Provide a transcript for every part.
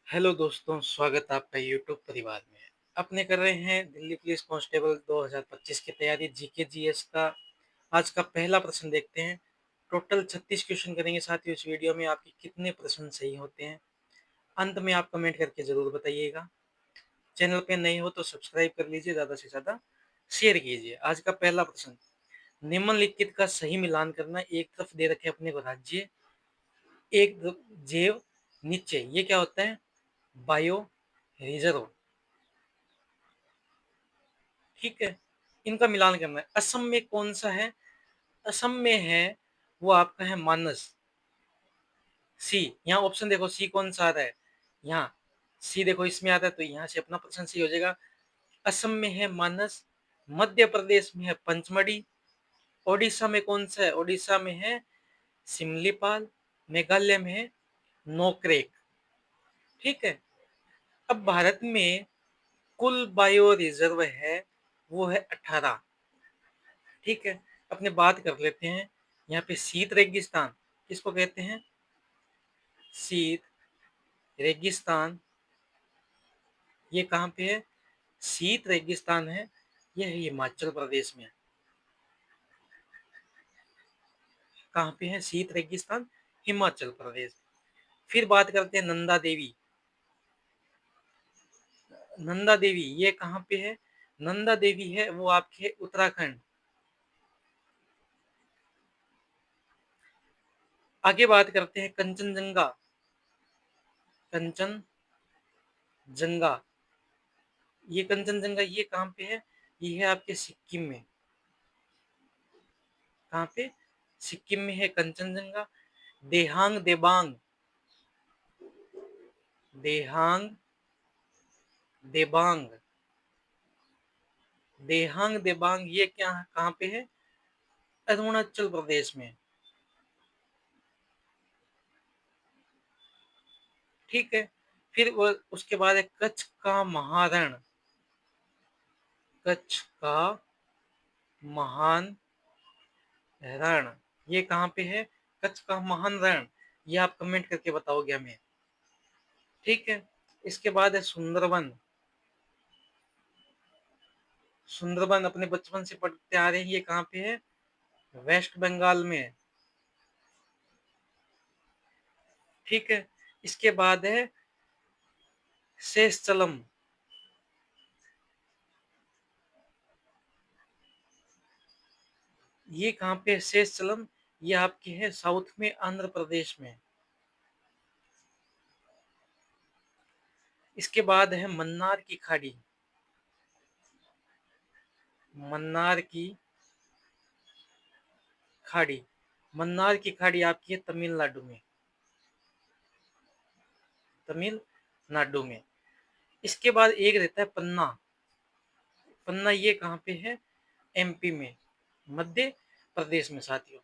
Hello दोस्तों, स्वागत है आपका यूट्यूब परिवार में। अपने कर रहे हैं दिल्ली पुलिस कांस्टेबल 2025 की तैयारी जीके जीएस का। आज का पहला प्रश्न देखते हैं। टोटल 36 क्वेश्चन करेंगे साथियों। इस वीडियो में आपके कितने प्रश्न सही होते हैं, अंत में आप कमेंट करके जरूर बताइएगा। चैनल पे नए हो तो सब्सक्राइब कर लीजिए, ज्यादा से ज्यादा शेयर कीजिए। आज का पहला प्रश्न, निम्नलिखित का सही मिलान करना। एक तरफ दे रखे अपने को राज्य, एक तरफ जैव, नीचे ये क्या होता है, बायो रिजर्व। ठीक है, इनका मिलान करना है। असम में कौन सा है? असम में है वो आपका है मानस, सी। यहाँ ऑप्शन देखो, सी कौन सा आ रहा है, यहाँ सी देखो इसमें आता है, तो यहाँ से अपना प्रश्न सी हो जाएगा। असम में है मानस, मध्य प्रदेश में है पंचमढ़ी, ओडिशा में कौन सा है, ओडिशा में है सिमलीपाल, मेघालय में है नोक्रेक। ठीक है, अब भारत में कुल बायो रिजर्व है वो है 18। ठीक है, अपने बात कर लेते हैं। यहाँ पे शीत रेगिस्तान किसको कहते हैं, शीत रेगिस्तान, ये कहाँ पे है, शीत रेगिस्तान है, ये है हिमाचल प्रदेश में। कहाँ पे है शीत रेगिस्तान, हिमाचल प्रदेश। फिर बात करते हैं नंदा देवी। नंदा देवी ये कहाँ पे है, नंदा देवी है वो आपके उत्तराखंड। आगे बात करते हैं कंचनजंगा। कंचनजंगा, ये कंचनजंगा ये कहाँ पे है, ये है आपके सिक्किम में। कहाँ पे, सिक्किम में है कंचनजंगा। देहांग देबांग, देहांग देबांग, देहांग देबांग ये क्या कहाँ पे है, अरुणाचल प्रदेश में। ठीक है, फिर वो उसके बाद है कच्छ का महारण। कच्छ का महान रण, ये कहाँ पे है, कच्छ का महान रण, ये आप कमेंट करके बताओगे हमें। ठीक है, इसके बाद है सुंदरवन। सुंदरवन अपने बचपन से पढ़ते आ रहे हैं, ये कहाँ पे है, वेस्ट बंगाल में। ठीक है, इसके बाद है शेषचलम। ये कहाँ पे है शेषचलम, ये आपकी है साउथ में, आंध्र प्रदेश में। इसके बाद है मन्नार की खाड़ी। मन्नार की खाड़ी, मन्नार की खाड़ी आपकी है तमिलनाडु में, तमिलनाडु में। इसके बाद एक रहता है पन्ना। पन्ना ये कहाँ पे है, एमपी में, मध्य प्रदेश में साथियों।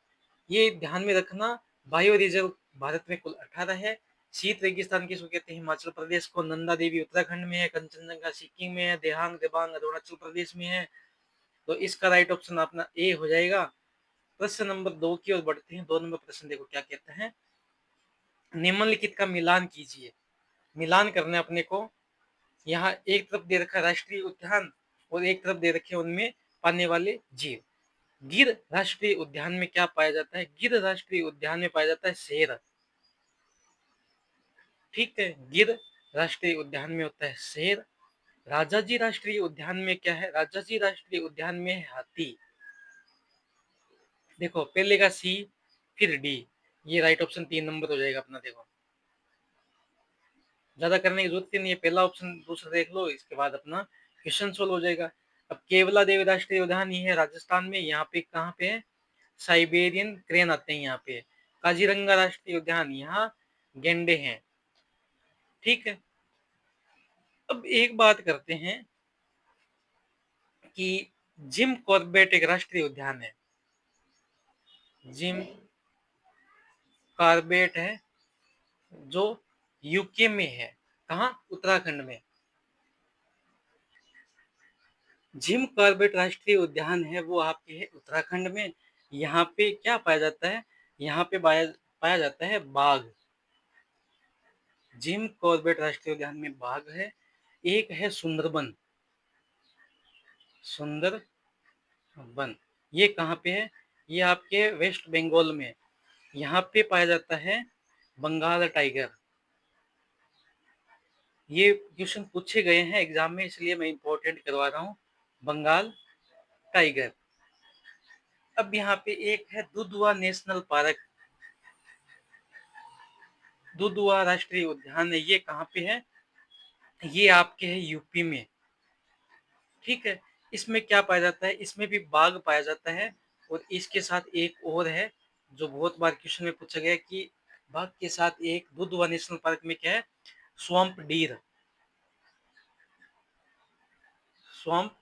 ये ध्यान में रखना। बायो रिजर्व भारत में कुल 18 है। शीत रेगिस्तान किसको कहते हैं, हिमाचल प्रदेश को। नंदा देवी उत्तराखंड में है, कंचनजंगा सिक्किम में है, देहांग देबांग अरुणाचल प्रदेश में है। तो इसका राइट ऑप्शन अपना ए हो जाएगा। प्रश्न नंबर 2 की ओर बढ़ते हैं। 2 नंबर प्रश्न देखो क्या कहते हैं, निम्नलिखित का मिलान कीजिए। मिलान करने अपने को, यहाँ एक तरफ दे रखा राष्ट्रीय उद्यान और एक तरफ दे रखे उनमें पाने वाले जीव। गिर राष्ट्रीय उद्यान में क्या पाया जाता है, गिर राष्ट्रीय उद्यान में पाया जाता है शेर। ठीक है, गिर राष्ट्रीय उद्यान में होता है शेर। राजाजी राष्ट्रीय उद्यान में क्या है, राजाजी राष्ट्रीय उद्यान में है हाथी। देखो पहले का सी फिर डी, ये राइट ऑप्शन 3 नंबर हो जाएगा अपना। देखो ज्यादा करने की जरूरत नहीं है, पहला ऑप्शन दूसरा देख लो, इसके बाद अपना क्वेश्चन सोल्व हो जाएगा। अब केवला देवी राष्ट्रीय उद्यान ये है राजस्थान में, यहाँ पे कहाँ पे है, साइबेरियन क्रेन आते हैं यहाँ पे। काजीरंगा राष्ट्रीय उद्यान, यहाँ गेंडे हैं। ठीक है, अब एक बात करते हैं कि जिम कॉर्बेट एक राष्ट्रीय उद्यान है। जिम कॉर्बेट है जो यूके में है, कहाँ, उत्तराखंड में। जिम कॉर्बेट राष्ट्रीय उद्यान है वो आपके है उत्तराखंड में। यहाँ पे क्या पाया जाता है, यहाँ पे पाया जाता है बाघ। जिम कॉर्बेट राष्ट्रीय उद्यान में बाघ है। एक है सुंदरबन, सुंदरबन ये कहाँ पे है? ये आपके वेस्ट बंगाल में, यहाँ पे पाया जाता है बंगाल टाइगर। ये क्वेश्चन पूछे गए हैं एग्जाम में, इसलिए मैं इंपॉर्टेंट करवा रहा हूँ, बंगाल टाइगर। अब यहाँ पे एक है दुधवा नेशनल पार्क, दुधवा राष्ट्रीय उद्यान है, ये कहाँ पे है? ये आपके है यूपी में। ठीक है, इसमें क्या पाया जाता है? इसमें भी बाघ पाया जाता है, और इसके साथ एक और है जो बहुत बार क्वेश्चन में पूछा गया कि बाघ के साथ एक दुधवा नेशनल पार्क में क्या है? Swamp deer, swamp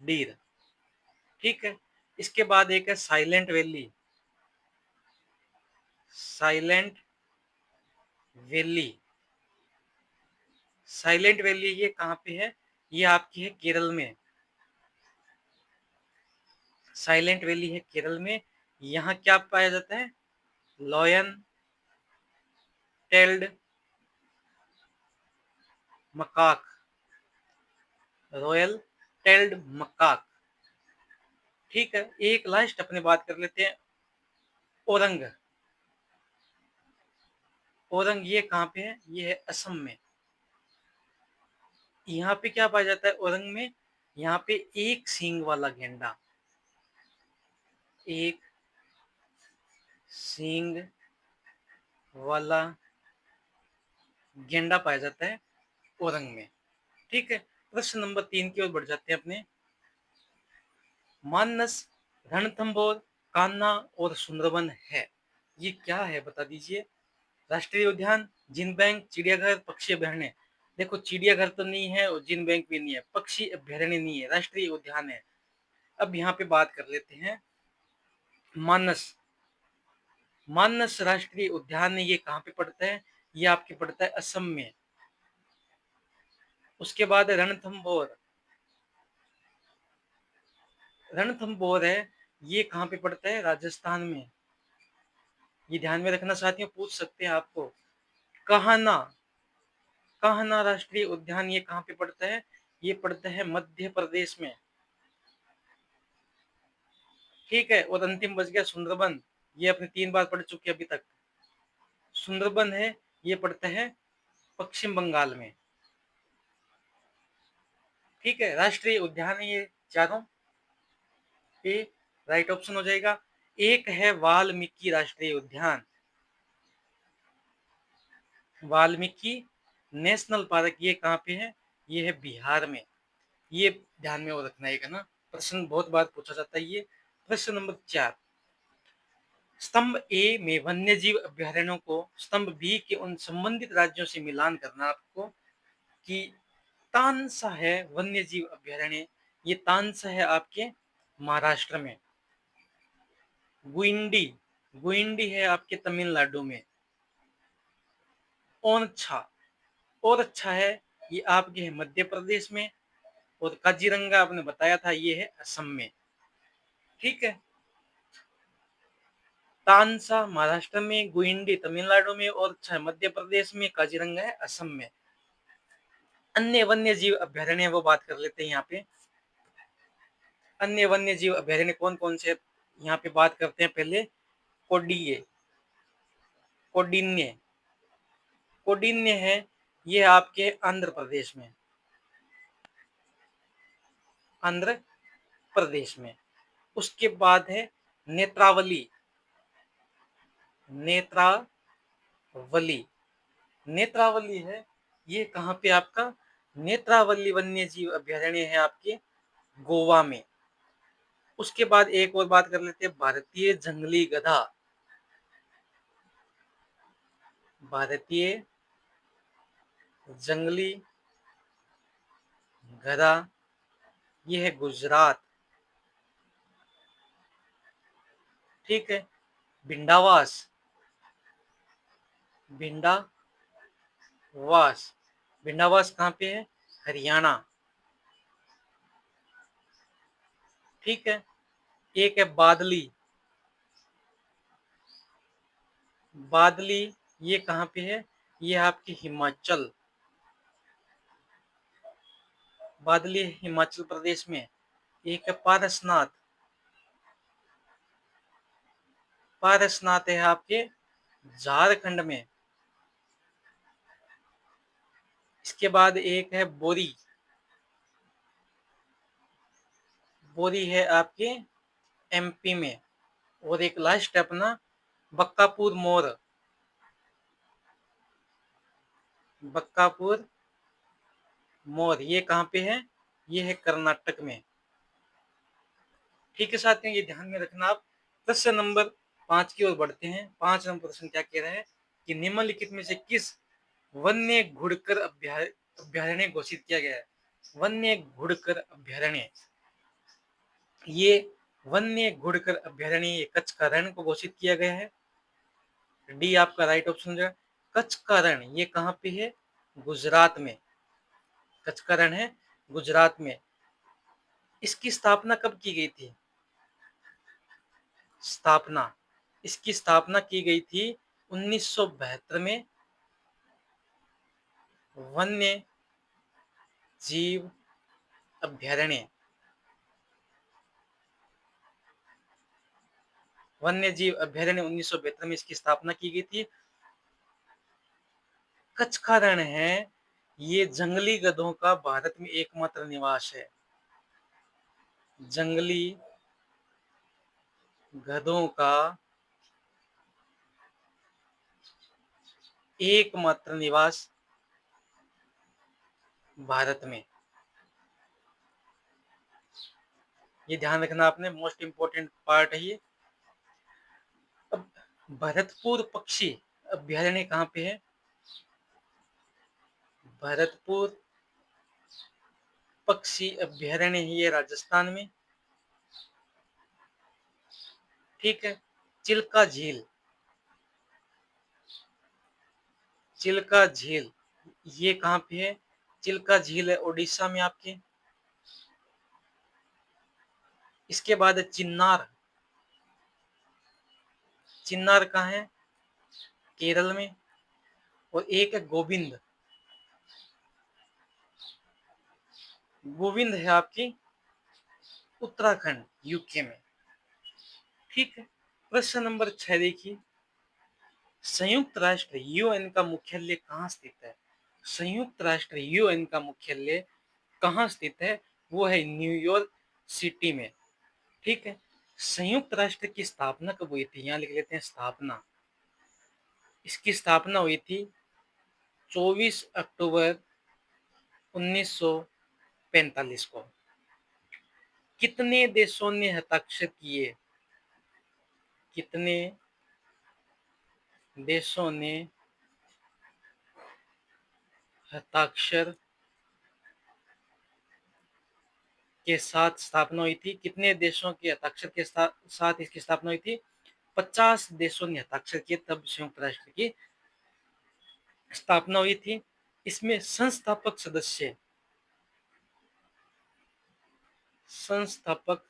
deer. ठीक है, इसके बाद एक है silent valley, silent valley, silent valley ये कहाँ पे है? ये आपकी है केरल में, साइलेंट वैली है केरल में। यहाँ क्या पाया जाता है? Lion tailed macaque, royal tailed macaque. ठीक है, एक लास्ट अपने बात कर लेते हैं औरंग, औरंग ये कहाँ पे है? ये है असम में। यहाँ पे क्या पाया जाता है औरंग में? यहाँ पे एक सींग वाला गेंडा, एक सींग वाला गेंडा पाया जाता है औरंग में। ठीक है, प्रश्न नंबर 3 की ओर बढ़ जाते हैं अपने। मानस, रणथंभौर, कान्हा और सुंदरबन है, ये क्या है बता दीजिए? राष्ट्रीय उद्यान, जिन बैंक, चिड़ियाघर, पक्षी अभ्यारण्य। देखो चिड़ियाघर तो नहीं है और जिन बैंक भी नहीं है, पक्षी अभ्यारण्य नहीं है, राष्ट्रीय उद्यान है। अब यहाँ पे बात कर लेते हैं मानस, मानस राष्ट्रीय उद्यान है, ये कहाँ पे पड़ता है? ये आपके पड़ता है असम में। उसके बाद रणथंभौर, रणथंभौर है, ये कहाँ पे पड़ता है? राजस्थान में। ये ध्यान में रखना साथियों, पूछ सकते हैं आपको। कान्हा, कान्हा राष्ट्रीय उद्यान ये कहाँ पे पड़ता है? ये पड़ता है मध्य प्रदेश में। ठीक है, और अंतिम बच गया सुंदरबन, ये अपने 3 बार पढ़ चुके अभी तक। सुंदरबन है, ये पड़ता है पश्चिम बंगाल में। ठीक है, राष्ट्रीय उद्यान है ये चारों, ए राइट ऑप्शन हो जाएगा। एक है वाल्मीकि राष्ट्रीय उद्यान, वाल्मीकि नेशनल पार्क, ये कहाँ पे है? ये है बिहार में। ये ध्यान में वो रखना है ना, प्रश्न बहुत बार पूछा जाता है ये। प्रश्न नंबर 4, स्तंभ ए में वन्य जीव अभ्यारण्यों को स्तंभ बी के उन संबंधित राज्यों से मिलान करना आपको कि तानसा है वन्य जीव अभ्यारण्य, ये तानसा है आपके महाराष्ट्र में। गुइंडी, गुइंडी है आपके तमिलनाडु में। ओरछा, ओरछा है ये आपके है मध्य प्रदेश में। और काजीरंगा आपने बताया था ये है असम में। ठीक है, तानसा महाराष्ट्र में, गुइंडी तमिलनाडु में, ओरछा मध्य प्रदेश में, काजीरंगा है असम में। अन्य वन्य जीव अभ्यारण्य वो बात कर लेते हैं यहाँ पे। अन्य वन्य जीव अभ्यारण्य कौन कौन से? यहाँ पे बात करते हैं पहले कोडिये, कोडिन्य, कोडिन्य है ये आपके आंध्र प्रदेश में, आंध्र प्रदेश में। उसके बाद है नेत्रावली, नेत्रावली, नेत्रावली है ये कहाँ पे आपका? नेत्रावली वन्य जीव अभ्यारण्य है आपके गोवा में। उसके बाद एक और बात कर लेते हैं, भारतीय जंगली गधा, भारतीय जंगली गधा ये है गुजरात। ठीक है, भिंडावास, भिंडावास, भिंडावास कहाँ पे है? हरियाणा। ठीक है, एक है बादली, बादली ये कहाँ पे है? ये आपकी हिमाचल, बादली हिमाचल प्रदेश में। एक है पारसनाथ, पारसनाथ है आपके झारखंड में। इसके बाद एक है बोरी, बोरी है आपके एमपी में। और एक लास्ट है अपना बक्कापुर मोर, बक्कापुर मोर, ये कहाँ पे है? ये है कर्नाटक में। ठीक है साथियों, ये ध्यान में रखना आप। प्रश्न नंबर 5 की ओर बढ़ते हैं। 5 नंबर प्रश्न क्या कह रहा है कि निम्नलिखित में से किस वन्य घुड़कर अभ्यारण्य घोषित किया गया है? वन्य घुड़कर अभ्यारण्य, ये वन्य घुड़कर अभ्यारण्य ये कच्छ का रण को घोषित किया गया है। डी आपका राइट ऑप्शन हो जाएगा। कच्छ का रण ये कहाँ पे है? गुजरात में। कच्छ का रण है गुजरात में। इसकी स्थापना कब की गई थी? स्थापना, इसकी स्थापना की गई थी 1972 में। वन्य जीव अभ्यारण्य, वन्य जीव अभ्यारण्य 1972 में इसकी स्थापना की गई थी। कच्छ का रण है ये जंगली गधों का भारत में एकमात्र निवास है। जंगली गधों का एकमात्र निवास भारत में। ये ध्यान रखना आपने, मोस्ट इंपोर्टेंट पार्ट है ये। अब भरतपुर पक्षी अभ्यारण्य कहाँ पे है? भरतपुर पक्षी अभ्यारण्य है ये राजस्थान में। ठीक है। चिल्का झील, चिल्का झील ये कहाँ पे है? चिल्का झील है उड़ीसा में आपके। इसके बाद है चिन्नार, चिन्नार कहाँ है? केरल में। और एक है गोविंद, गोविंद है आपकी उत्तराखंड यूके में। ठीक है। प्रश्न नंबर 6 देखिए, संयुक्त राष्ट्र यूएन का मुख्यालय कहाँ स्थित है? संयुक्त राष्ट्र यूएन का मुख्यालय कहाँ स्थित है? वो है न्यूयॉर्क सिटी में। ठीक है। संयुक्त राष्ट्र की स्थापना कब हुई थी? यहाँ लिख लेते हैं स्थापना। इसकी स्थापना हुई थी 24 अक्टूबर 1945 को। कितने देशों ने हस्ताक्षर किए? कितने देशों ने हस्ताक्षर के साथ स्थापना हुई थी? कितने देशों के हस्ताक्षर के साथ इसकी स्थापना हुई थी? 50 देशों ने हस्ताक्षर किए, तब संयुक्त राष्ट्र की स्थापना हुई थी। इसमें संस्थापक सदस्य, संस्थापक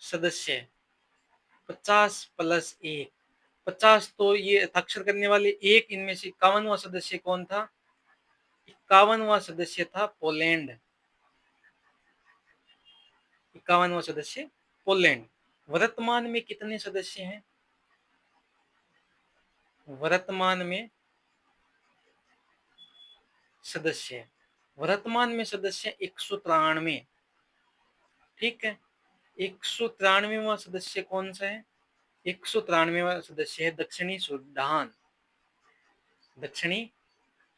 सदस्य 50+1, 50 तो ये हस्ताक्षर करने वाले, एक इनमें से 51वां सदस्य कौन था? 51वां सदस्य था पोलैंड। 51वां सदस्य पोलैंड। वर्तमान में कितने सदस्य हैं? वर्तमान में सदस्य, वर्तमान में सदस्य 193। ठीक है। 193वां सदस्य कौन सा है? 193वां सदस्य है दक्षिणी सूडान, दक्षिणी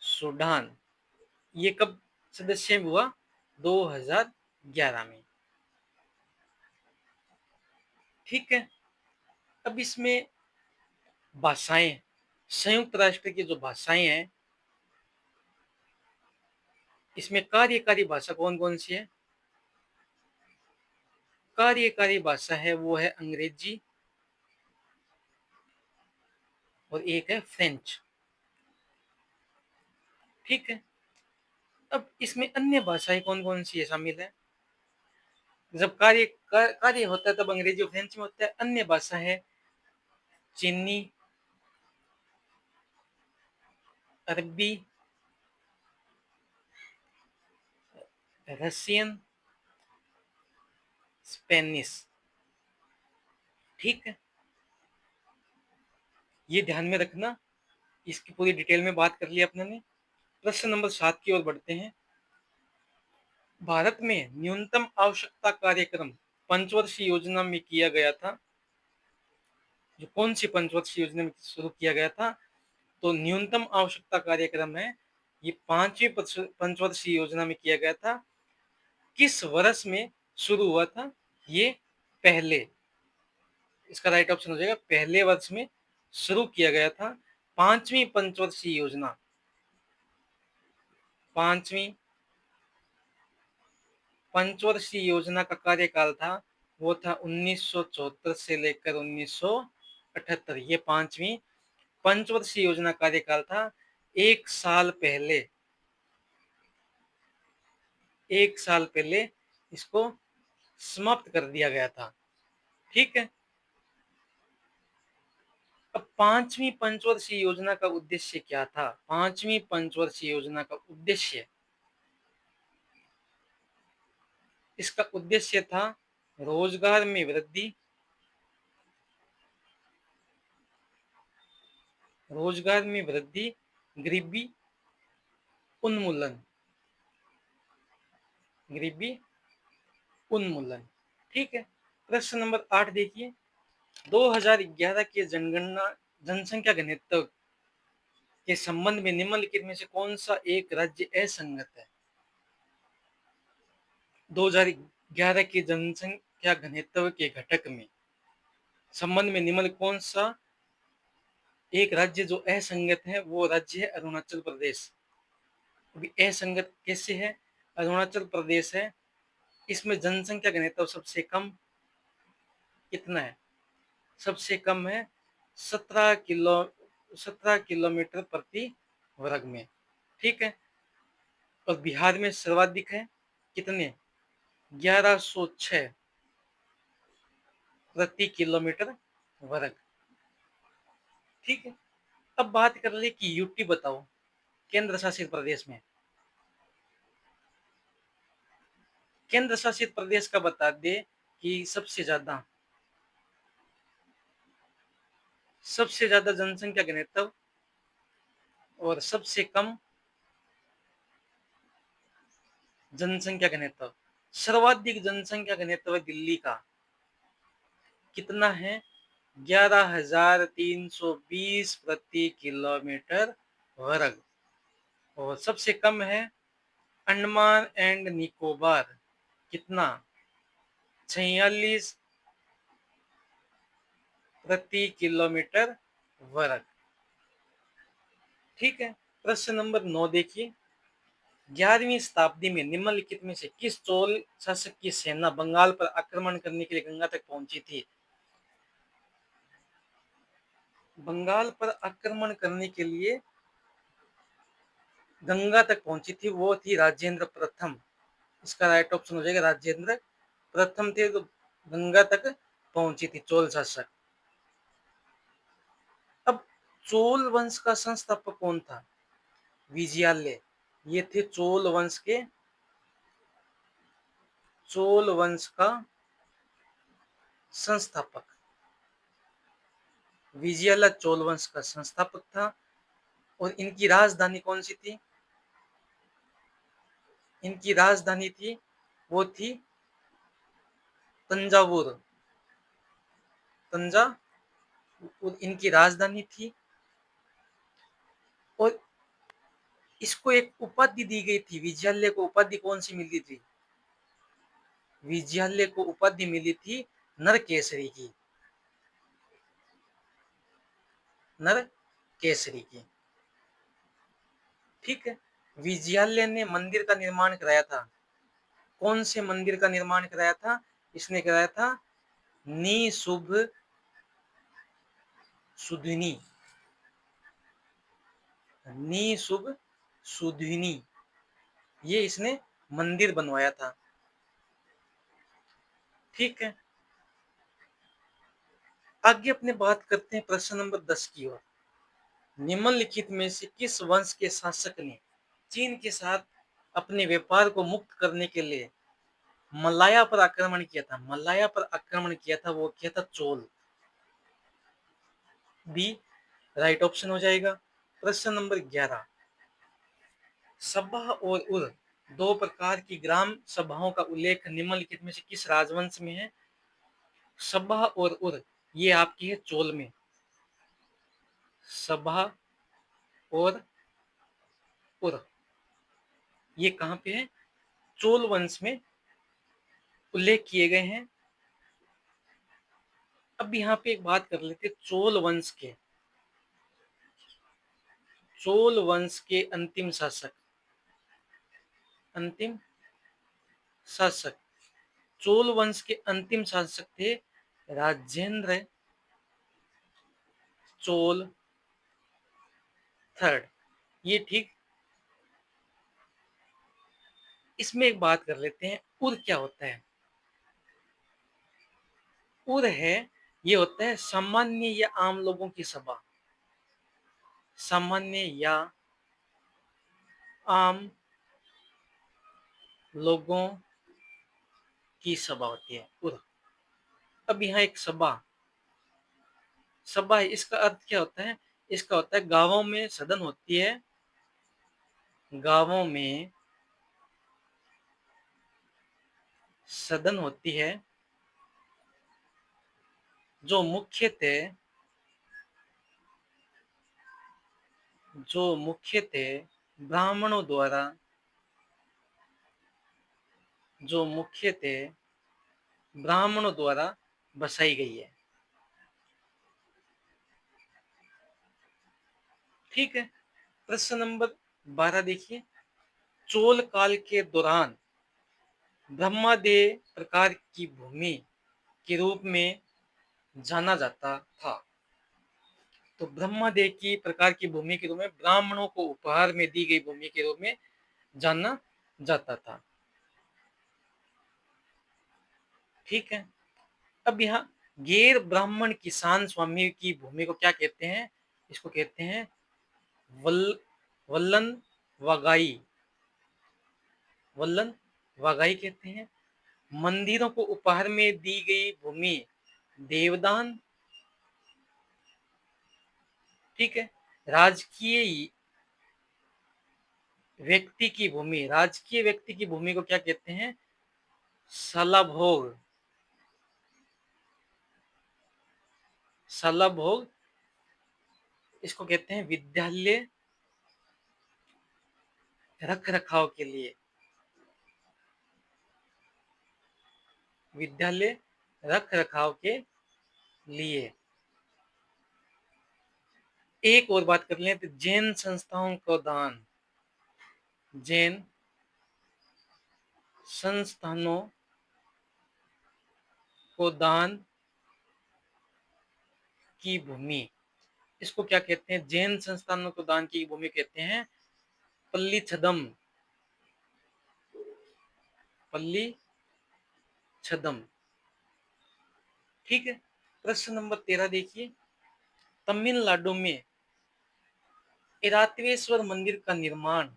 सूडान। ये कब सदस्य हुआ? 2011 में। ठीक है। अब इसमें भाषाएं, संयुक्त राष्ट्र की जो भाषाएं हैं, इसमें कार्यकारी भाषा कौन कौन सी है? कार्यकारी भाषा है वो है अंग्रेजी और एक है फ्रेंच। ठीक है। अब इसमें अन्य भाषाएं कौन कौन सी है शामिल है? जब कार्य होता है तब अंग्रेजी और फ्रेंच में होता है। अन्य भाषा है चीनी, अरबी, रशियन, स्पेनिश। ठीक है, ये ध्यान में रखना। इसकी पूरी डिटेल में बात कर लिया अपने ने। प्रश्न नंबर 7 की ओर बढ़ते हैं। भारत में न्यूनतम आवश्यकता कार्यक्रम पंचवर्षीय योजना में किया गया था। जो कौन सी पंचवर्षीय योजना में शुरू किया गया था? तो न्यूनतम आवश्यकता कार्यक्रम है, ये 5वीं पंचवर्षीय योजना में किया गया था। किस वर्ष में शुरू हुआ था? ये पहले, इसका राइट ऑप्शन हो जाएगा पहले वर्ष में शुरू किया गया था 5वीं पंचवर्षीय योजना। 5वीं पंचवर्षीय योजना का कार्यकाल था वो था 1974 से लेकर 1978। ये 5वीं पंचवर्षीय योजना कार्यकाल था। एक साल पहले इसको समाप्त कर दिया गया था। ठीक है, अब 5वीं पंचवर्षीय योजना का उद्देश्य क्या था? 5वीं पंचवर्षीय योजना का उद्देश्य, इसका उद्देश्य था रोजगार में वृद्धि, गरीबी उन्मूलन, ठीक है। प्रश्न नंबर 8 देखिए। 2011 के जनगणना जनसंख्या घनत्व के संबंध में निम्नलिखित में से कौन सा एक राज्य असंगत है? 2011 के जनसंख्या घनत्व के घटक में संबंध में निम्न कौन सा एक राज्य जो असंगत है? वो राज्य है अरुणाचल प्रदेश। अभी असंगत कैसे है? अरुणाचल प्रदेश है, इसमें जनसंख्या घनत्व सबसे कम कितना है? सबसे कम है 17 किलोमीटर प्रति वर्ग में। ठीक है, और बिहार में सर्वाधिक है कितने? 1106 प्रति किलोमीटर वर्ग। ठीक है, अब बात कर ले कि यूटी बताओ, केंद्र शासित प्रदेश में, केंद्र शासित प्रदेश का बता दे कि सबसे ज्यादा जनसंख्या घनत्व और सबसे कम जनसंख्या घनत्व। सर्वाधिक जनसंख्या घनत्व दिल्ली का कितना है? 11,320 प्रति किलोमीटर वर्ग। और सबसे कम है अंडमान एंड निकोबार, कितना? 46 प्रति किलोमीटर वर्ग। ठीक है, प्रश्न नंबर 9 देखिए। 11वीं शताब्दी में निम्नलिखित में से किस चोल शासक की सेना बंगाल पर आक्रमण करने के लिए गंगा तक पहुंची थी? बंगाल पर आक्रमण करने के लिए गंगा तक पहुंची थी, वो थी राजेंद्र प्रथम। इसका राइट ऑप्शन हो जाएगा राजेंद्र प्रथम थे तो गंगा तक पहुंची थी चोल शासक। अब चोल वंश का संस्थापक कौन था? विजयालय। ये थे चोल वंश का संस्थापक। विजयालय चोल वंश का संस्थापक था। और इनकी राजधानी कौन सी थी? इनकी राजधानी थी वो थी तंजावुर। इनकी राजधानी थी। और इसको एक उपाधि दी गई थी। विजयालय को उपाधि कौन सी मिली थी? विजयालय को उपाधि मिली थी नरकेसरी की। नरकेसरी की। ठीक है, विजयालय ने मंदिर का निर्माण कराया था। कौन से मंदिर का निर्माण कराया था? इसने कराया था निशुभ सुधिनी। निशुभ सुधिनी, ये इसने मंदिर बनवाया था। ठीक है, आगे अपने बात करते हैं प्रश्न नंबर 10 की ओर। निम्नलिखित में से किस वंश के शासक ने चीन के साथ अपने व्यापार को मुक्त करने के लिए मलाया पर आक्रमण किया था? मलाया पर आक्रमण किया था, वो किया था चोल। बी राइट ऑप्शन हो जाएगा। प्रश्न नंबर 11, सभा और उर दो प्रकार की ग्राम सभाओं का उल्लेख निम्नलिखित में से किस राजवंश में है? सभा और उर ये आपकी है चोल में। सभा और उर ये कहां पे है? चोल वंश में उल्लेख किए गए हैं। अब यहाँ पे एक बात कर लेते हैं चोल वंश के अंतिम शासक चोल वंश के अंतिम शासक थे राजेंद्र चोल थर्ड। ये ठीक। इसमें एक बात कर लेते हैं, उर क्या होता है? उर है, ये होता है सामान्य या आम लोगों की सभा। सामान्य या आम लोगों की सभा होती है उर। अब यहाँ एक सभा है, इसका अर्थ क्या होता है? इसका होता है गांवों में सदन होती है, गांवों में सदन होती है जो मुख्यतः ब्राह्मणों द्वारा बसाई गई है। ठीक है। प्रश्न नंबर 12 देखिए, चोल काल के दौरान ब्रह्मादेय प्रकार की भूमि के रूप में जाना जाता था। तो ब्रह्मादेव की प्रकार की भूमि के रूप में ब्राह्मणों को उपहार में दी गई भूमि के रूप में जाना जाता था। ठीक है। अब यहाँ गैर ब्राह्मण किसान स्वामी की भूमि को क्या कहते हैं? इसको कहते हैं वल्लन वागाई। वल्लन वागाई कहते हैं। मंदिरों को उपहार में दी गई भूमि देवदान। ठीक है। राजकीय राजकीय व्यक्ति की भूमि को क्या कहते हैं? सलाभोग। सलाभोग इसको कहते हैं विद्यालय रख रखाव के लिए। विद्यालय रख रखाव के लिए। एक और बात कर लें तो जैन संस्थाओं को दान, जैन संस्थानों को दान की भूमि, इसको क्या कहते हैं? जैन संस्थानों को दान की भूमि कहते हैं पल्ली छदम। पल्ली छदम। ठीक है। प्रश्न नंबर 13 देखिए, तमिलनाडु में इरातवेश्वर मंदिर का निर्माण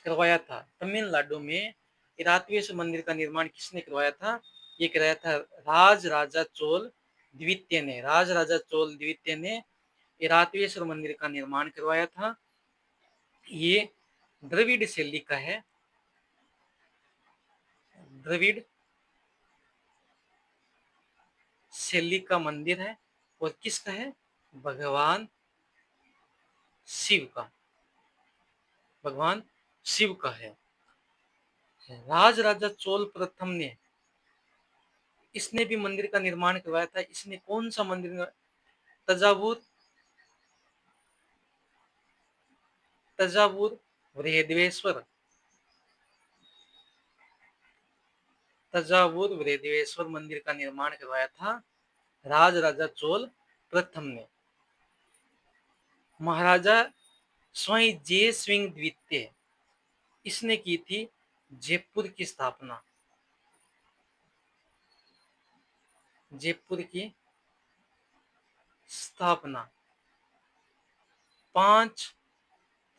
करवाया था। तमिलनाडु में इरातवेश्वर मंदिर का निर्माण किसने करवाया था? ये कराया था राजराजा चोल द्वितीय ने। राजराजा चोल द्वितीय ने इरातवेश्वर मंदिर का निर्माण करवाया था। ये द्रविड़ शैली का है। द्रविड़ शैली का मंदिर है। और किसका है? भगवान शिव का। भगवान शिव का है। राजराजा चोल प्रथम ने इसने भी मंदिर का निर्माण करवाया था। इसने कौन सा मंदिर? तंजावुर तंजावुर बृहदेश्वर। तंजावुर बृहदेश्वर मंदिर का निर्माण करवाया था राजराजा चोल प्रथम ने। महाराजा स्वाई जय सिंह द्वितीय इसने की थी जयपुर की स्थापना। जयपुर की स्थापना 5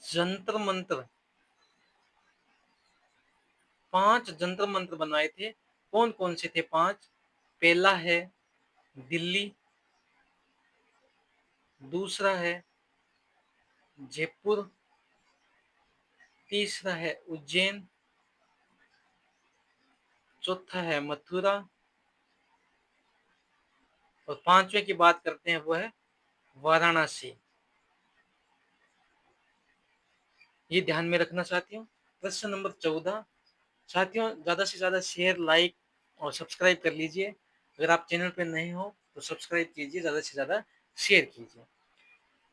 जंतर मंत्र 5 जंतर मंत्र बनाए थे, कौन कौन से थे 5? पहला है दिल्ली, दूसरा है जयपुर, तीसरा है उज्जैन, चौथा है मथुरा और पांचवें की बात करते हैं वो है वाराणसी। ये ध्यान में रखना साथियों। प्रश्न नंबर 14 साथियों, ज्यादा से ज्यादा शेयर, लाइक और सब्सक्राइब कर लीजिए। अगर आप चैनल पर नए हो तो सब्सक्राइब कीजिए, ज्यादा से ज्यादा शेयर कीजिए।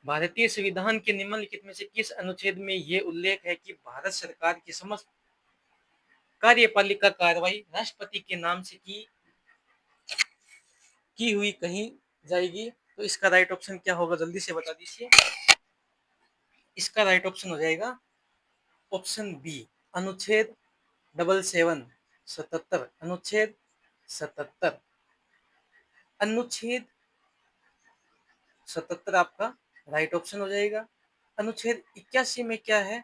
भारतीय संविधान के निम्नलिखित में से किस अनुच्छेद में ये उल्लेख है कि भारत सरकार की समस्त कार्यपालिका कार्रवाई राष्ट्रपति के नाम से की हुई कही जाएगी? तो इसका राइट ऑप्शन क्या होगा, जल्दी से बता दीजिए। इसका राइट ऑप्शन हो जाएगा ऑप्शन बी, अनुच्छेद 77 अनुच्छेद 77। अनुच्छेद 77 आपका राइट ऑप्शन हो जाएगा। अनुच्छेद 81 में क्या है?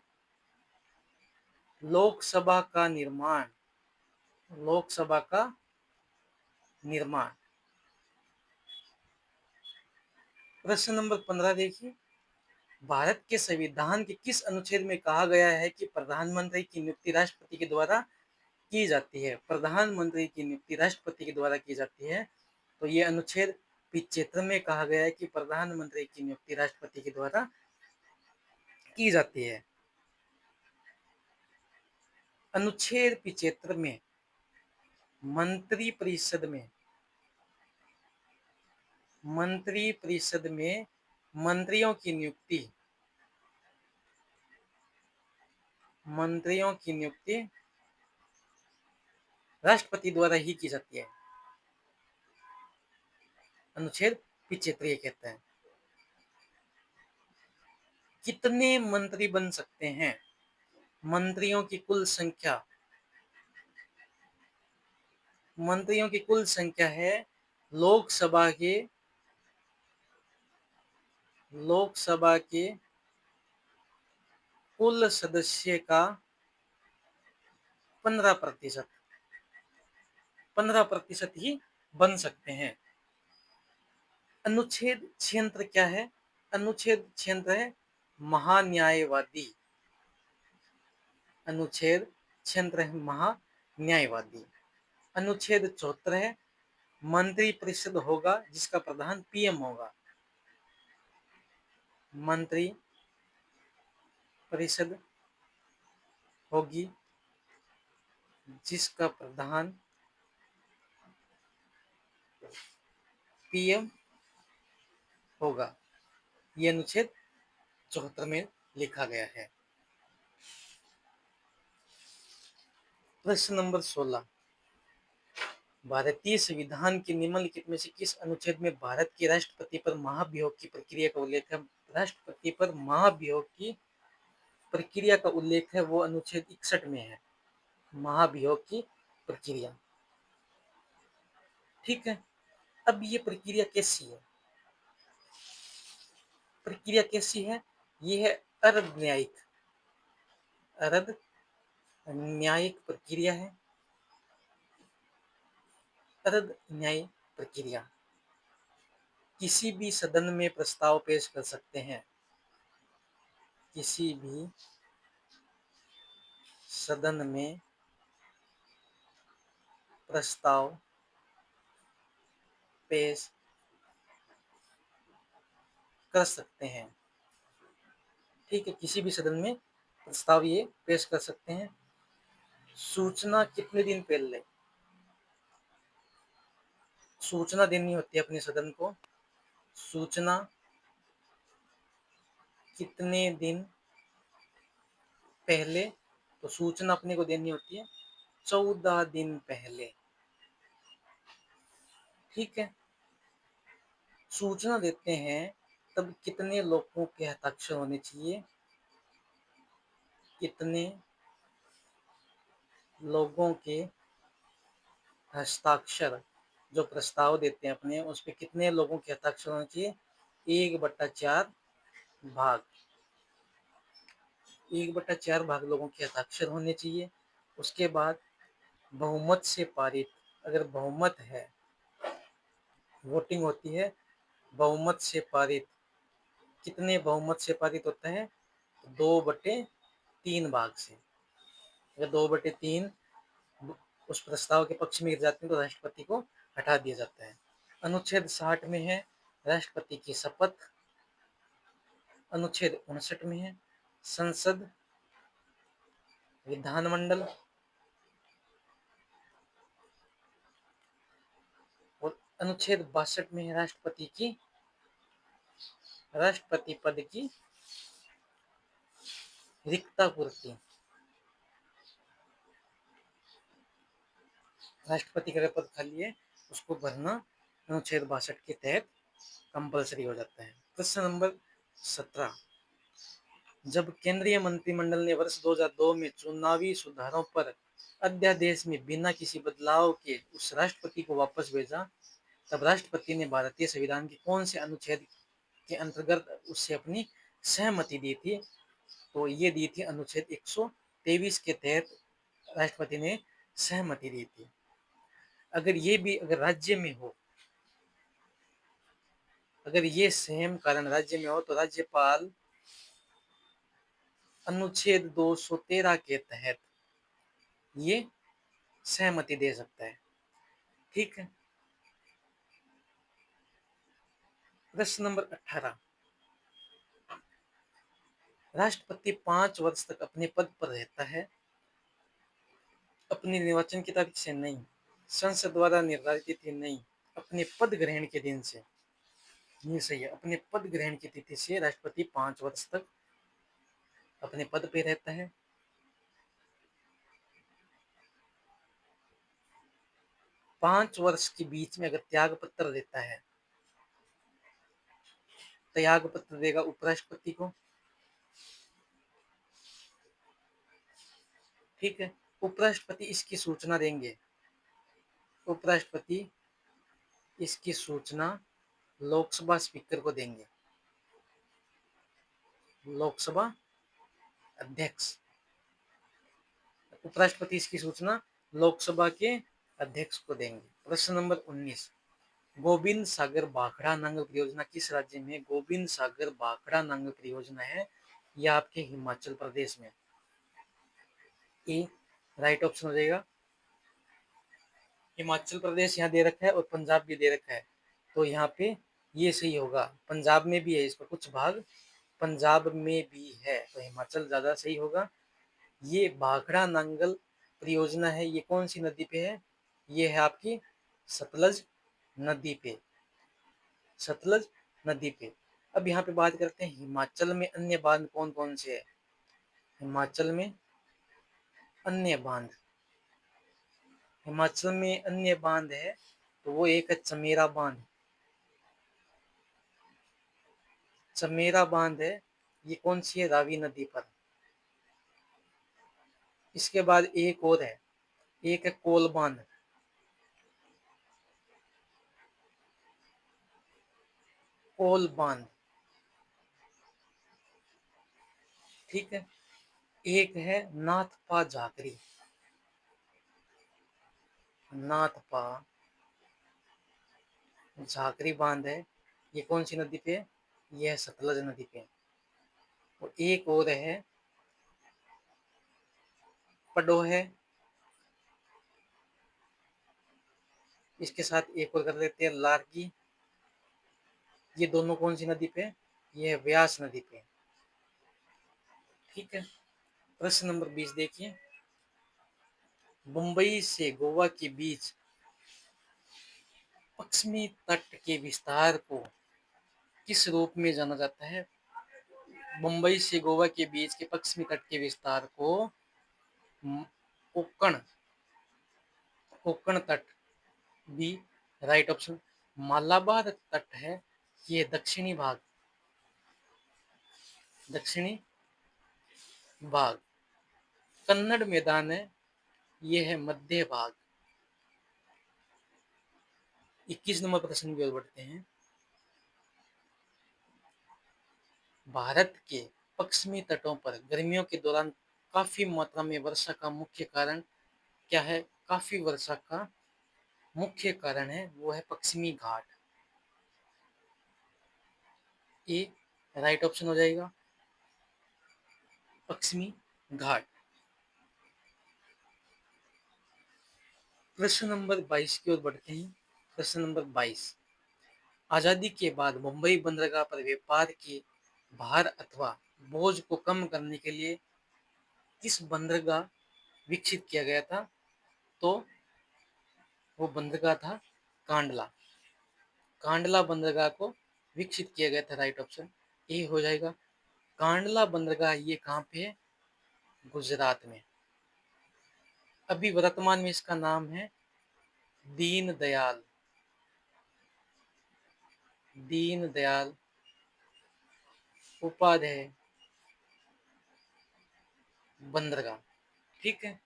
लोकसभा का निर्माण, लोकसभा का निर्माण। प्रश्न नंबर 15 देखिए, भारत के संविधान के किस अनुच्छेद में कहा गया है कि प्रधानमंत्री की नियुक्ति राष्ट्रपति के द्वारा की जाती है? प्रधानमंत्री की नियुक्ति राष्ट्रपति के द्वारा की जाती है। तो ये अनुच्छेद 75 में कहा गया है कि प्रधानमंत्री की नियुक्ति राष्ट्रपति के द्वारा की जाती है। अनुच्छेद 75 में मंत्री परिषद में मंत्रियों की नियुक्ति राष्ट्रपति द्वारा ही की जाती है। अनुच्छेद 75 ये कहता है। कितने मंत्री बन सकते हैं? मंत्रियों की कुल संख्या है लोकसभा के कुल सदस्य का 15%, 15% ही बन सकते हैं। अनुच्छेद 76 क्या है? अनुच्छेद 76 है महान्यायवादी। अनुच्छेद 76 है महान्यायवादी। अनुच्छेद 74 है मंत्री परिषद होगा जिसका प्रधान पीएम होगा। मंत्री परिषद होगी जिसका प्रधान पीएम होगा। यह अनुच्छेद 74 में लिखा गया है। प्रश्न नंबर 16, भारतीय संविधान के निम्नलिखित में से किस अनुच्छेद में भारत के राष्ट्रपति पर महाभियोग की प्रक्रिया का उल्लेख है? राष्ट्रपति पर महाभियोग की प्रक्रिया का उल्लेख है वो अनुच्छेद 61 में है, महाभियोग की प्रक्रिया। ठीक है, अब ये प्रक्रिया कैसी है? प्रक्रिया कैसी है? ये है अर्ध न्यायिक प्रक्रिया है। अर्ध न्यायिक प्रक्रिया। किसी भी सदन में प्रस्ताव पेश कर सकते हैं, किसी भी सदन में प्रस्ताव पेश कर सकते हैं। ठीक है, किसी भी सदन में प्रस्ताव ये पेश कर सकते हैं। सूचना कितने दिन पहले सूचना देनी होती है अपने सदन को? सूचना कितने दिन पहले? तो सूचना अपने को देनी होती है 14 दिन पहले। ठीक है, सूचना देते हैं तब कितने लोगों के हस्ताक्षर होने चाहिए? कितने लोगों के हस्ताक्षर, जो प्रस्ताव देते हैं अपने उस पर कितने लोगों के हस्ताक्षर होने चाहिए? 1/4 भाग। 1/4 भाग लोगों के हस्ताक्षर होने चाहिए। उसके बाद बहुमत से पारित, अगर बहुमत है, वोटिंग होती है बहुमत से पारित, कितने बहुमत से पारित होता है? 2/3 भाग से। अगर 2/3 उस प्रस्ताव के पक्ष में गिर जाते हैं तो राष्ट्रपति को हटा दिया जाता है। अनुच्छेद 60 में है राष्ट्रपति की शपथ। अनुच्छेद 59 में है संसद, विधानमंडल, और अनुच्छेद 62 में है राष्ट्रपति पद की रिक्ता पूर्ति। राष्ट्रपति का पद खाली है उसको भरना अनुच्छेद 62 के तहत कंपलसरी हो जाता है। प्रश्न नंबर 17, जब केंद्रीय मंत्रिमंडल ने वर्ष 2002 में चुनावी सुधारों पर अध्यादेश में बिना किसी बदलाव के उस राष्ट्रपति को वापस भेजा, तब राष्ट्रपति ने भारतीय संविधान के कौन से अनुच्छेद के अंतर्गत उससे अपनी सहमति दी थी? तो ये दी थी अनुच्छेद 123 के तहत राष्ट्रपति ने सहमति दी थी। अगर राज्य में हो, अगर ये सेम कारण राज्य में हो तो राज्यपाल अनुच्छेद 213 के तहत ये सहमति दे सकता है। ठीक है। प्रश्न नंबर 18, राष्ट्रपति 5 वर्ष तक अपने पद पर रहता है अपनी निर्वाचन की तारीख से नहीं, संसद द्वारा निर्धारित तिथि नहीं, अपने पद ग्रहण के दिन से। ये सही है, अपने पद ग्रहण की तिथि से राष्ट्रपति 5 वर्ष तक अपने पद पे रहता है। 5 वर्ष के बीच में अगर त्याग पत्र देता है, त्याग पत्र देगा उपराष्ट्रपति को। ठीक है। उपराष्ट्रपति इसकी सूचना देंगे, उपराष्ट्रपति इसकी सूचना लोकसभा स्पीकर को देंगे, लोकसभा अध्यक्ष। उपराष्ट्रपति इसकी सूचना लोकसभा के अध्यक्ष को देंगे। प्रश्न नंबर 19, गोविंद सागर भाखड़ा नांगल परियोजना किस राज्य में? गोविंद सागर भाखड़ा नांगल परियोजना है यह आपके हिमाचल प्रदेश में। ए राइट ऑप्शन हो जाएगा। हिमाचल प्रदेश यहाँ दे रखा है और पंजाब भी दे रखा है, तो यहाँ पे ये सही होगा। पंजाब में भी है, इसका कुछ भाग पंजाब में भी है, तो हिमाचल ज्यादा सही होगा। ये भाखड़ा नांगल परियोजना है, ये कौन सी नदी पे है? ये है आपकी सतलज नदी पे, सतलज नदी पे। अब यहाँ पे बात करते हैं हिमाचल में अन्य बांध कौन कौन से है। हिमाचल में अन्य बांध, हिमाचल में अन्य बांध है तो वो एक है चमेरा बांध, चमेरा बांध है, ये कौन सी है? रावी नदी पर। इसके बाद एक और है, एक है कोल बांध, कोल बांध। ठीक है। एक है नाथपा झाकरी, नाथपा झाकरी बांध है, ये कौन सी नदी पे? ये है सतलज नदी पे। और एक और है पडो है, इसके साथ एक और कर लेते हैं लारकी। ये दोनों कौन सी नदी पे? ये है व्यास नदी पे। ठीक है। प्रश्न नंबर 20 देखिए, मुंबई से गोवा के बीच पश्चिमी तट के विस्तार को किस रूप में जाना जाता है? मुंबई से गोवा के बीच के पश्चिमी तट के विस्तार को कोकण, कोकण तट भी राइट ऑप्शन। मालाबार तट है, ये दक्षिणी भाग, दक्षिणी भाग। कन्नड़ मैदान है, ये है मध्य भाग। 21 नंबर प्रश्न की ओर बढ़ते हैं। भारत के पश्चिमी तटों पर गर्मियों के दौरान काफी मात्रा में वर्षा का मुख्य कारण क्या है? काफी वर्षा का मुख्य कारण है वो है पश्चिमी घाट। ए राइट ऑप्शन हो जाएगा, पश्चिमी घाट। प्रश्न नंबर 22 की ओर बढ़ते हैं। प्रश्न नंबर 22, आजादी के बाद मुंबई बंदरगाह पर व्यापार के भार अथवा बोझ को कम करने के लिए किस बंदरगाह विकसित किया गया था? तो वो बंदरगाह था कांडला। कांडला बंदरगाह को विकसित किया गया था। राइट ऑप्शन ए हो जाएगा। कांडला बंदरगाह ये कहाँ पे है? गुजरात में। अभी वर्तमान में इसका नाम है दीन दयाल, दीन दयाल उपाध्याय बंदरगाह। ठीक है,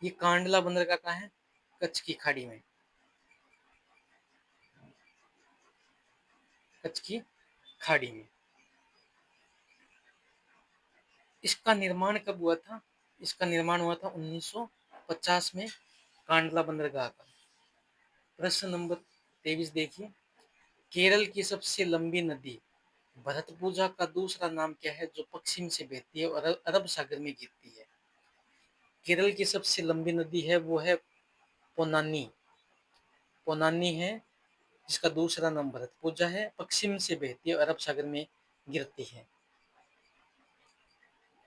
ये कांडला बंदरगाह कहाँ है? कच्छ की खाड़ी में, कच्छ की खाड़ी में। इसका निर्माण कब हुआ था? इसका निर्माण हुआ था 1950 में, कांडला बंदरगाह का। प्रश्न नंबर 23 देखिए, केरल की सबसे लंबी नदी भरतपुजा का दूसरा नाम क्या है जो पश्चिम से बहती है और अरब सागर में गिरती है? केरल की सबसे लंबी नदी है वो है पोनानी। पोनानी है, जिसका दूसरा नाम भरतपुजा है, पश्चिम से बहती है और अरब सागर में गिरती है।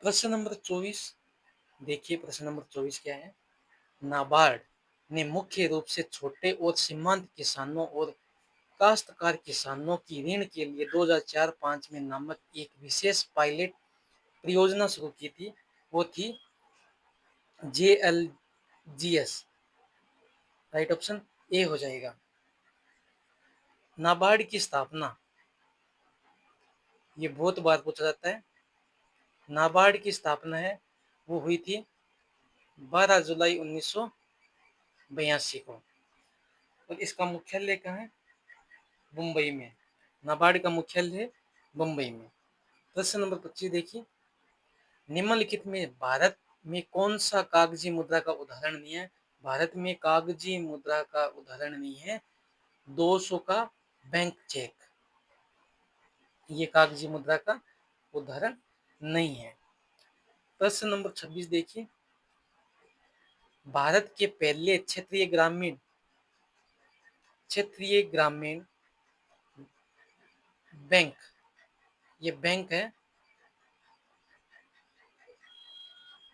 प्रश्न नंबर 24 देखिए, प्रश्न नंबर 24 क्या है? नाबार्ड ने मुख्य रूप से छोटे और सीमांत किसानों और काश्तकार किसानों की ऋण के लिए 2004-05 में नामक एक विशेष पायलट परियोजना शुरू की थी। वो थी JLGS। राइट ऑप्शन ए हो जाएगा। नाबार्ड की स्थापना, ये बहुत बार पूछा जाता है। नाबार्ड की स्थापना है वो हुई थी 12 जुलाई 1982 को। और इसका मुख्यालय कहाँ है? मुंबई में। नाबार्ड का मुख्यालय मुंबई में। प्रश्न नंबर 25 देखिए, निम्नलिखित में भारत में कौन सा कागजी मुद्रा का उदाहरण नहीं है? भारत में कागजी मुद्रा का उदाहरण नहीं है 200 का बैंक चेक, ये कागजी मुद्रा का उदाहरण नहीं है। प्रश्न नंबर 26 देखिए, भारत के पहले क्षेत्रीय ग्रामीण बैंक, ये बैंक है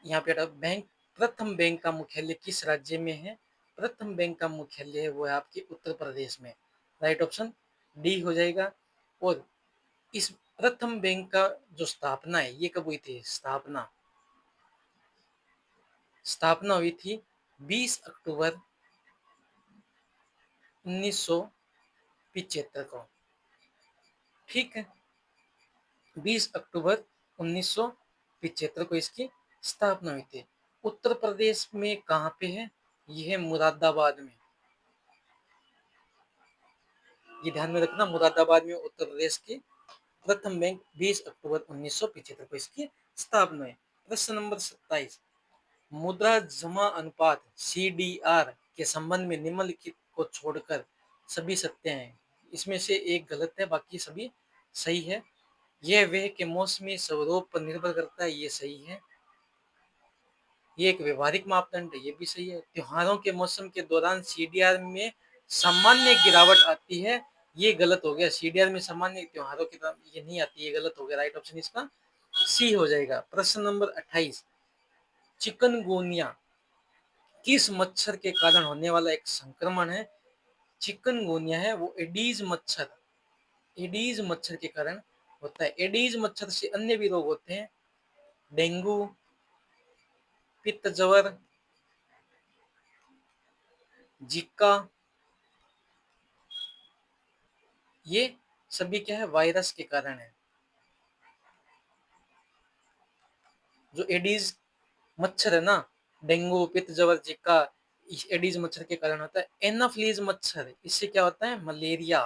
यहाँ पे बैंक, प्रथम बैंक का मुख्यालय किस राज्य में है? प्रथम बैंक का मुख्यालय है वो है आपके उत्तर प्रदेश में। राइट ऑप्शन डी हो जाएगा। और इस प्रथम बैंक का जो स्थापना है ये कब हुई थी? स्थापना हुई थी 20 अक्टूबर 1975 को। ठीक है, 20 अक्टूबर 1975 को इसकी स्थापना हुई थी। उत्तर प्रदेश में कहाँ पे है? ये है मुरादाबाद में। ये ध्यान में रखना, मुरादाबाद में उत्तर प्रदेश की प्रथम बैंक 20 अक्टूबर 1975 को इसकी स्थापना है। प्रश्न नंबर 27, मुद्रा जमा अनुपात CDR के संबंध में निम्नलिखित को छोड़कर सभी सत्य हैं। इसमें से एक गलत है, बाकी सभी सही है। यह वे के मौसमी स्वरूप पर निर्भर करता है, ये सही है। ये एक व्यवहारिक मापदंड है, ये भी सही है। त्योहारों के मौसम के दौरान CDR में सामान्य गिरावट आती है, ये गलत हो गया। CDR में सामान्य त्योहारों के दौरान ये नहीं आती, ये गलत हो गया। राइट ऑप्शन इसका सी हो जाएगा। प्रश्न नंबर 28, चिकनगुनिया किस मच्छर के कारण होने वाला एक संक्रमण है? चिकनगुनिया है वो एडीज मच्छर के कारण होता है। एडीज मच्छर से अन्य भी रोग होते हैं, डेंगू, पित्त ज्वर, जिका, ये सभी क्या है? वायरस के कारण है। जो एडीज मच्छर है ना, डेंगू, पित्त ज्वर, जिका, एडीज मच्छर के कारण होता है। एनाफ्लीज मच्छर, इससे क्या होता है? मलेरिया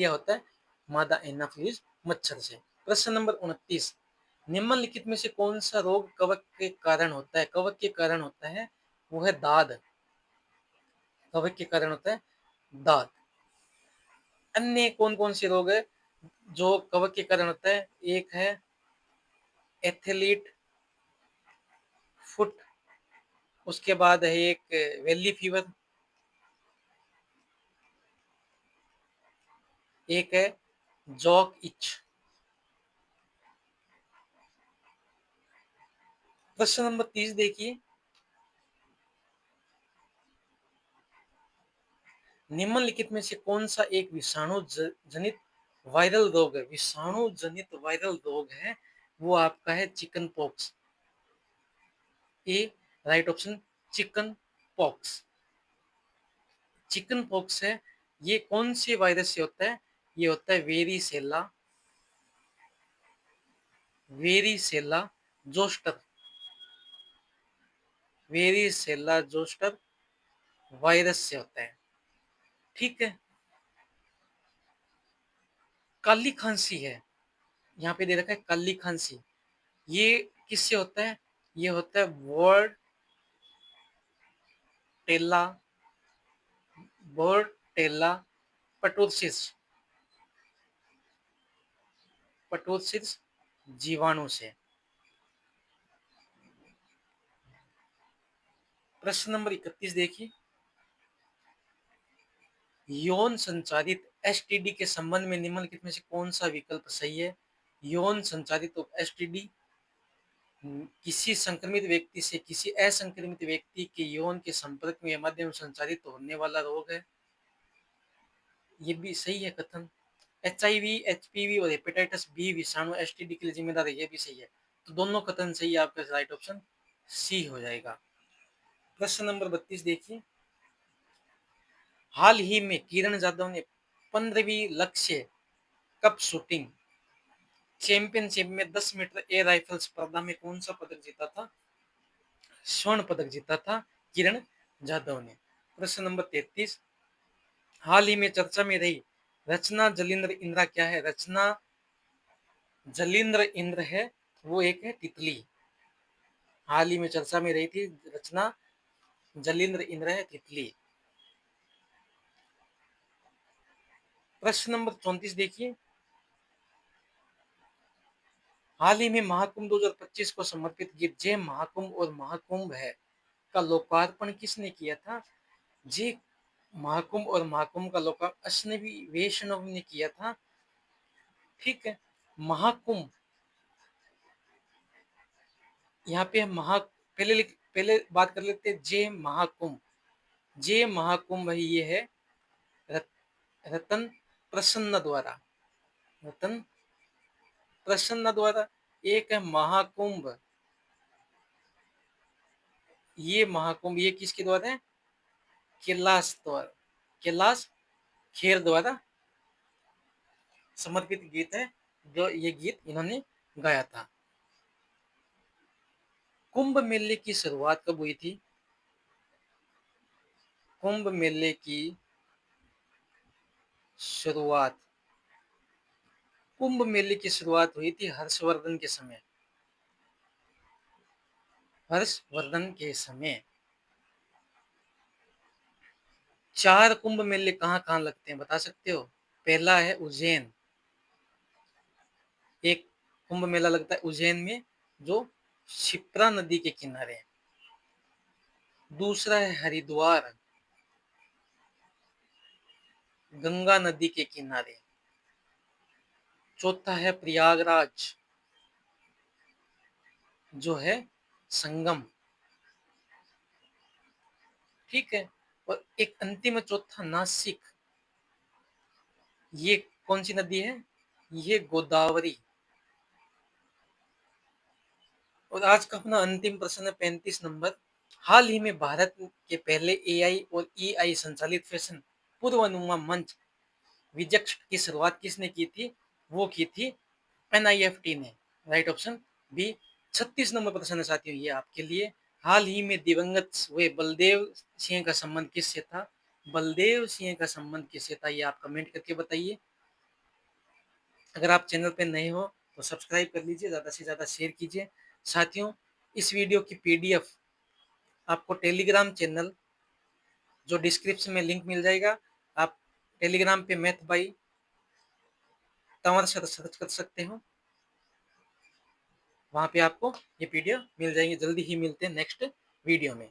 होता है। मादा एनाफिलीज मच्छर से। प्रश्न नंबर 29, निम्नलिखित में से कौन सा रोग कवक के कारण होता है? कवक के कारण होता है वो है दाद। कवक के कारण होता है दाद। अन्य कौन कौन से रोग है जो कवक के कारण होता है? एक है एथलीट फुट, उसके बाद है एक वैली फीवर, एक है जॉक इच। प्रश्न नंबर 30 देखिए, निम्नलिखित में से कौन सा एक विषाणु जनित वायरल रोग है? विषाणु जनित वायरल रोग है वो आपका है chicken pox. A right option, chicken pox. Chicken pox है, ये कौन से वायरस से होता है? ये होता है varicella, varicella zoster, varicella zoster virus से होता है। ठीक है। काली खांसी है, यहाँ पे दे रखा है काली खांसी, ये किससे होता है? ये होता है वर्ड टेला, वर्ड टेला पटोसिस, पटोसिस जीवाणु से। प्रश्न नंबर 31 देखिए, यौन संचारित एसटीडी के संबंध में निम्नलिखित में से कौन सा विकल्प सही है? यौन संचारित एसटीडी किसी संक्रमित व्यक्ति से किसी असंक्रमित व्यक्ति के यौन के संपर्क में माध्यम संचारित होने वाला रोग है। ये भी सही है कथन। एचआईवी, एचपीवी और हेपेटाइटिस बी विषाणु एसटीडी के लिए जिम्मेदार है, ये भी सही है। तो दोनों कथन सही है, आपका राइट ऑप्शन सी हो जाएगा। प्रश्न नंबर 32 देखिए, हाल ही में किरण जाधव ने 15वीं लक्ष्य कप शूटिंग चैंपियनशिप में 10 मीटर एयर राइफल स्पर्धा में कौन सा पदक जीता था? स्वर्ण पदक जीता था किरण जाधव ने। प्रश्न नंबर 33, हाल ही में चर्चा में रही रचना जलिंद्र इंद्रा क्या है? रचना जलिंद्र इंद्र है वो एक है तितली। हाल ही में चर्चा में रही थी रचना जलिंद्र इंद्र है तितली। प्रश्न नंबर 34 देखिए, हाल ही में महाकुंभ 2025 को समर्पित गीत जय महाकुंभ और महाकुंभ है का लोकार्पण किसने किया था? जय महाकुंभ और महाकुंभ का लोकार्पण अश्विनी वैष्णव ने किया था। ठीक है। महाकुंभ, यहाँ पे पहले बात कर लेते हैं जय महाकुंभ। जय महाकुंभ ये है रतन प्रसन्न द्वारा, रतन प्रसन्न द्वारा। एक है महाकुंभ, ये महाकुंभ ये किसके द्वारा है? कैलाश द्वारा, कैलाश खेर द्वारा समर्पित गीत है, जो ये गीत इन्होंने गाया था। कुंभ मेले की शुरुआत कब हुई थी? कुंभ मेले की शुरुआत, कुंभ मेले की शुरुआत हुई थी हर्षवर्धन के समय, हर्षवर्धन के समय। 4 कुंभ मेले कहाँ कहाँ लगते हैं बता सकते हो? पहला है उज्जैन, एक कुंभ मेला लगता है उज्जैन में जो शिप्रा नदी के किनारे है। दूसरा है हरिद्वार, गंगा नदी के किनारे। चौथा है प्रयागराज जो है संगम। ठीक है। और एक अंतिम चौथा नासिक, ये कौन सी नदी है? ये गोदावरी। और आज का अपना अंतिम प्रश्न है 35 नंबर, हाल ही में भारत के पहले एआई और ईआई संचालित फैशन पूर्वानुमान मंच विजक्स की शुरुआत किसने की थी? वो की थी एनआईएफटी ने। Right option B. 36 नंबर प्रश्न है साथियों ये आपके लिए, हाल ही में दिवंगत हुए बलदेव सिंह का संबंध किससे था? बलदेव सिंह का संबंध किससे था ये आप कमेंट करके बताइए। अगर आप चैनल पे नए हो तो सब्सक्राइब कर लीजिए, ज़्यादा से ज़्यादा शेयर कीजिए। साथियों, इस वीडियो की पीडीएफ आपको टेलीग्राम चैनल, जो डिस्क्रिप्शन में लिंक मिल जाएगा, आप टेलीग्राम पे मैथ बाई तंवर सर्च कर सकते हो। वहाँ पे आपको ये पीडीएफ मिल जाएंगे। जल्दी ही मिलते हैं नेक्स्ट वीडियो में।